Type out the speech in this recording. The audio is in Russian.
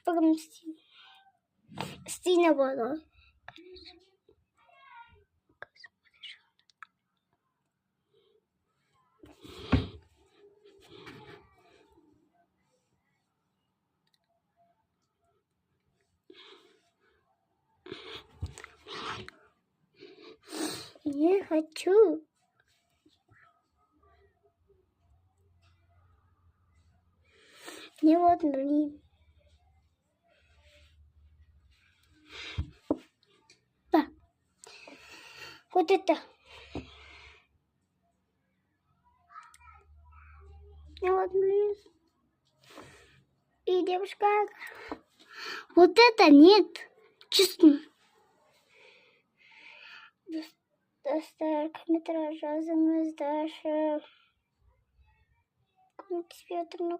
Bakalım Stine bana. Не хочу. Не вот блин. Да. Вот это. Не вот блин. И девушка. Вот это нет. Честно. Достар короткометража Даша. Компьютер на